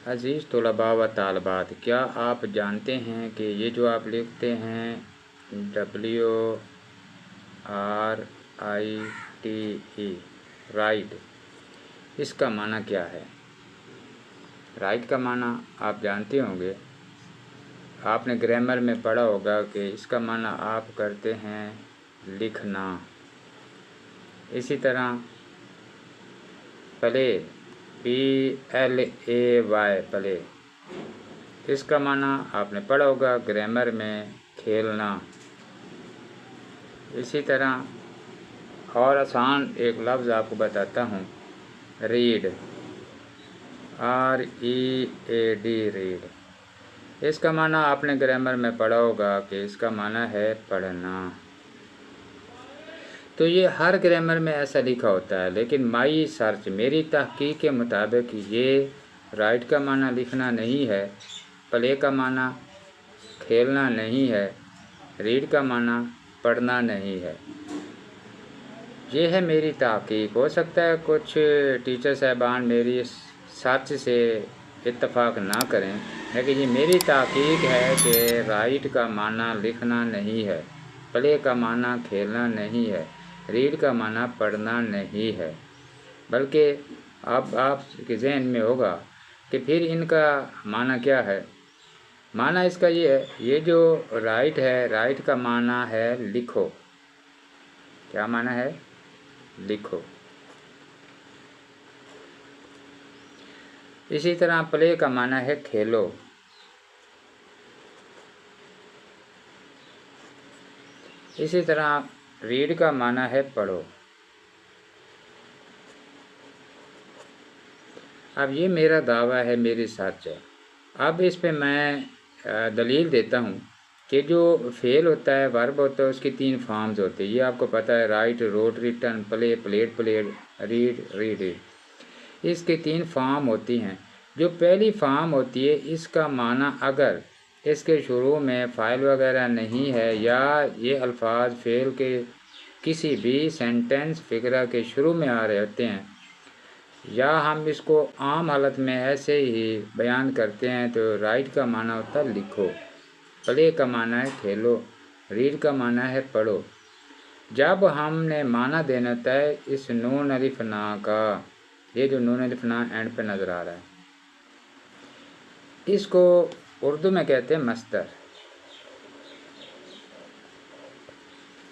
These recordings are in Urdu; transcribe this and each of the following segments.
عزیز طلباء و طالبات، کیا آپ جانتے ہیں کہ یہ جو آپ لکھتے ہیں WRITE رائٹ، اس کا معنی کیا ہے؟ رائٹ کا معنی آپ جانتے ہوں گے، آپ نے گرامر میں پڑھا ہوگا کہ اس کا معنی آپ کرتے ہیں لکھنا۔ اسی طرح پلے PLAY پلے، اس کا معنی آپ نے پڑھا ہوگا گرامر میں کھیلنا۔ اسی طرح اور آسان ایک لفظ آپ کو بتاتا ہوں، ریڈ، READ ریڈ، اس کا معنی آپ نے گرامر میں پڑھا ہوگا کہ اس کا معنی ہے پڑھنا۔ تو یہ ہر گرامر میں ایسا لکھا ہوتا ہے، لیکن مائی سرچ، میری تحقیق کے مطابق یہ رائٹ کا معنی لکھنا نہیں ہے، پلے کا معنی کھیلنا نہیں ہے، ریڈ کا معنی پڑھنا نہیں ہے۔ یہ ہے میری تحقیق، ہو سکتا ہے کچھ ٹیچر صاحبان میری سرچ سے اتفاق نہ کریں، لیکن یہ میری تحقیق ہے کہ رائٹ کا معنی لکھنا نہیں ہے، پلے کا معنی کھیلنا نہیں ہے، ریڈ کا معنی پڑھنا نہیں ہے، بلکہ اب آپ کے ذہن میں ہوگا کہ پھر ان کا معنی کیا ہے۔ معنی اس کا یہ ہے، یہ جو رائٹ ہے، رائٹ کا معنی ہے لکھو۔ کیا معنی ہے؟ لکھو۔ اسی طرح پلے کا معنی ہے کھیلو۔ اسی طرح ریڈ کا معنی ہے پڑھو۔ اب یہ میرا دعویٰ ہے، میری سچ ہے۔ اب اس پہ میں دلیل دیتا ہوں کہ جو فعل ہوتا ہے، ورب ہوتا ہے، اس کی 3 فارمز ہوتے ہیں۔ یہ آپ کو پتہ ہے، رائٹ، روٹ، ریٹن، پلے، پلیڈ، پلیڈ، ریڈ، ریڈ۔ اس کی 3 فارم ہوتی ہیں۔ جو پہلی فارم ہوتی ہے، اس کا معنی اگر اس کے شروع میں فاعل وغیرہ نہیں ہے، یا یہ الفاظ فعل کے کسی بھی سینٹنس فقرہ کے شروع میں آ رہے ہوتے ہیں، یا ہم اس کو عام حالت میں ایسے ہی بیان کرتے ہیں، تو رائٹ کا معنی ہوتا ہے لکھو، پلے کا معنی ہے کھیلو، ریڈ کا معنی ہے پڑھو۔ جب ہم نے معنی دینا ہوتا ہے اس نون الف نا کا، یہ جو نون الف نا اینڈ پہ نظر آ رہا ہے، اس کو اردو میں کہتے ہیں مصدر،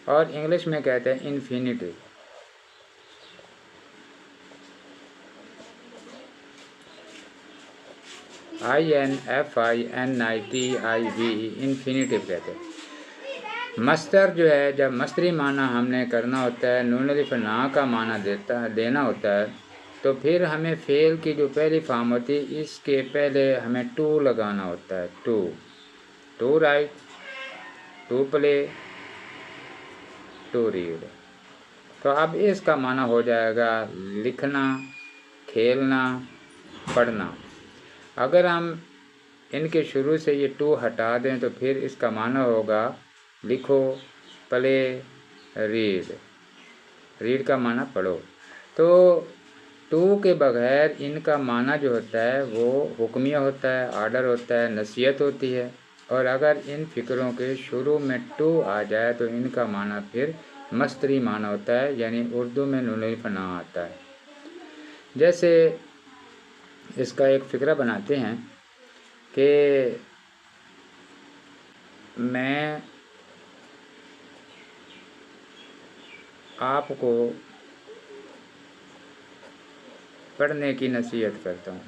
اور انگلش میں کہتے ہیں انفینیٹیو۔ INFINITIV، انفینیٹیو کہتے ہیں۔ مصدر جو ہے، جب مصدری معنی ہم نے کرنا ہوتا ہے، نون الف نا کا معنی دینا ہوتا ہے، تو پھر ہمیں فعل کی جو پہلی فارم ہوتی ہے، اس کے پہلے ہمیں ٹو لگانا ہوتا ہے، to write, to play, to read. تو اب اس کا معنی ہو جائے گا لکھنا، کھیلنا، پڑھنا۔ اگر ہم ان کے شروع سے یہ ٹو ہٹا دیں تو پھر اس کا معنی ہوگا لکھو، پلے، ریڈ، ریڈ کا معنی پڑھو۔ تو ٹو کے بغیر ان کا معنی جو ہوتا ہے وہ حکمیہ ہوتا ہے، آرڈر ہوتا ہے، نصیحت ہوتی ہے، اور اگر ان فکروں کے شروع میں ٹو آ جائے تو ان کا معنی پھر مصدری معنی ہوتا ہے، یعنی اردو میں نون الف نا آتا ہے۔ جیسے اس کا ایک فقرہ بناتے ہیں کہ میں آپ کو پڑھنے کی نصیحت کرتا ہوں۔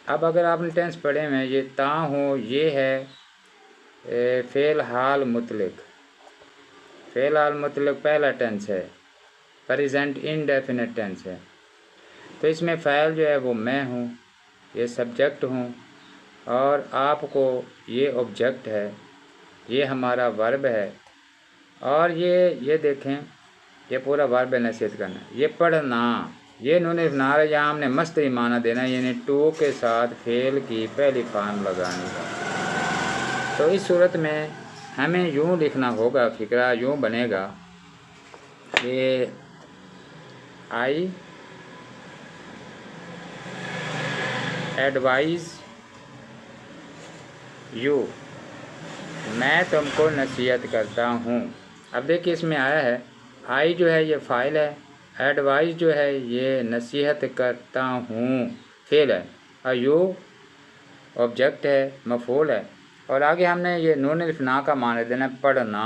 اب اگر آپ نے ٹینس پڑھے میں یہ تا ہوں، یہ ہے فعل حال مطلق۔ فعل حال مطلق پہلا ٹینس ہے، پریزنٹ انڈیفینٹ ٹینس ہے، تو اس میں فاعل جو ہے وہ میں ہوں، یہ سبجیکٹ ہوں، اور آپ کو یہ آبجیکٹ ہے، یہ ہمارا ورب ہے، اور یہ دیکھیں، یہ پورا ورب ہے نصیحت کرنا، یہ پڑھنا، یہ نون الف نا ہے، یہاں ہم نے مصدری معنی دینا ہے، یعنی ٹو کے ساتھ فعل کی پہلی فارم لگانی ہے۔ تو اس صورت میں ہمیں یوں لکھنا ہوگا، فقرہ یوں بنے گا، کہ I ایڈوائز یو، میں تم کو نصیحت کرتا ہوں۔ اب دیکھیے اس میں آیا ہے آئی جو ہے یہ فاعل ہے، ایڈوائز جو ہے یہ نصیحت کرتا ہوں فعل ہے، اور یو آبجیکٹ ہے، مفعول ہے، اور آگے ہم نے یہ نون الف نا کا معنی دینا پڑھنا،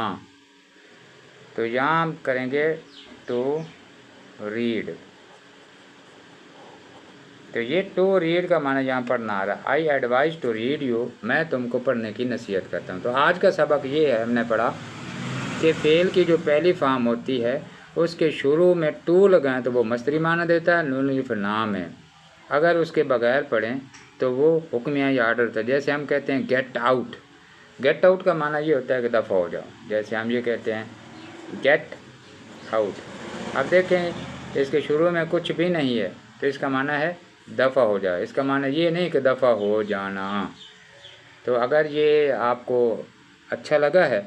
تو یہاں ہم کریں گے ٹو ریڈ، تو یہ ٹو ریڈ کا معنی یہاں پڑھنا آ رہا ہے، I advise to read you, میں تم کو پڑھنے کی نصیحت کرتا ہوں۔ تو آج کا سبق یہ ہے، ہم نے پڑھا کہ فعل کی جو پہلی فارم ہوتی ہے اس کے شروع میں ٹو لگائیں تو وہ مصدری معنی دیتا ہے، نون الف نام ہے، اگر اس کے بغیر پڑھیں تو وہ حکمیہ یا آرڈر ہوتا ہے۔ جیسے ہم کہتے ہیں گیٹ آؤٹ، گیٹ آؤٹ کا معنی یہ ہوتا ہے کہ دفع ہو جاؤ، جیسے ہم یہ کہتے ہیں گیٹ آؤٹ۔ اب دیکھیں اس کے شروع میں کچھ بھی نہیں ہے تو اس کا معنی ہے دفع ہو جائے، اس کا معنی یہ نہیں کہ دفع ہو جانا۔ تو اگر یہ آپ کو اچھا لگا ہے،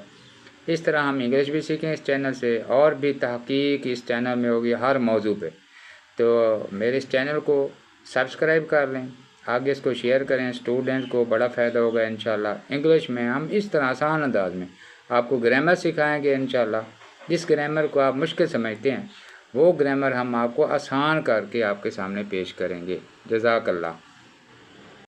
اس طرح ہم انگلش بھی سیکھیں اس چینل سے، اور بھی تحقیق اس چینل میں ہوگی ہر موضوع پہ، تو میرے اس چینل کو سبسکرائب کر لیں، آگے اس کو شیئر کریں، اسٹوڈنٹ کو بڑا فائدہ ہوگا انشاءاللہ۔ انگلش میں ہم اس طرح آسان انداز میں آپ کو گرامر سکھائیں گے انشاءاللہ، جس گرامر کو آپ مشکل سمجھتے ہیں وہ گرامر ہم آپ کو آسان کر کے آپ کے سامنے پیش کریں گے۔ جزاک اللہ۔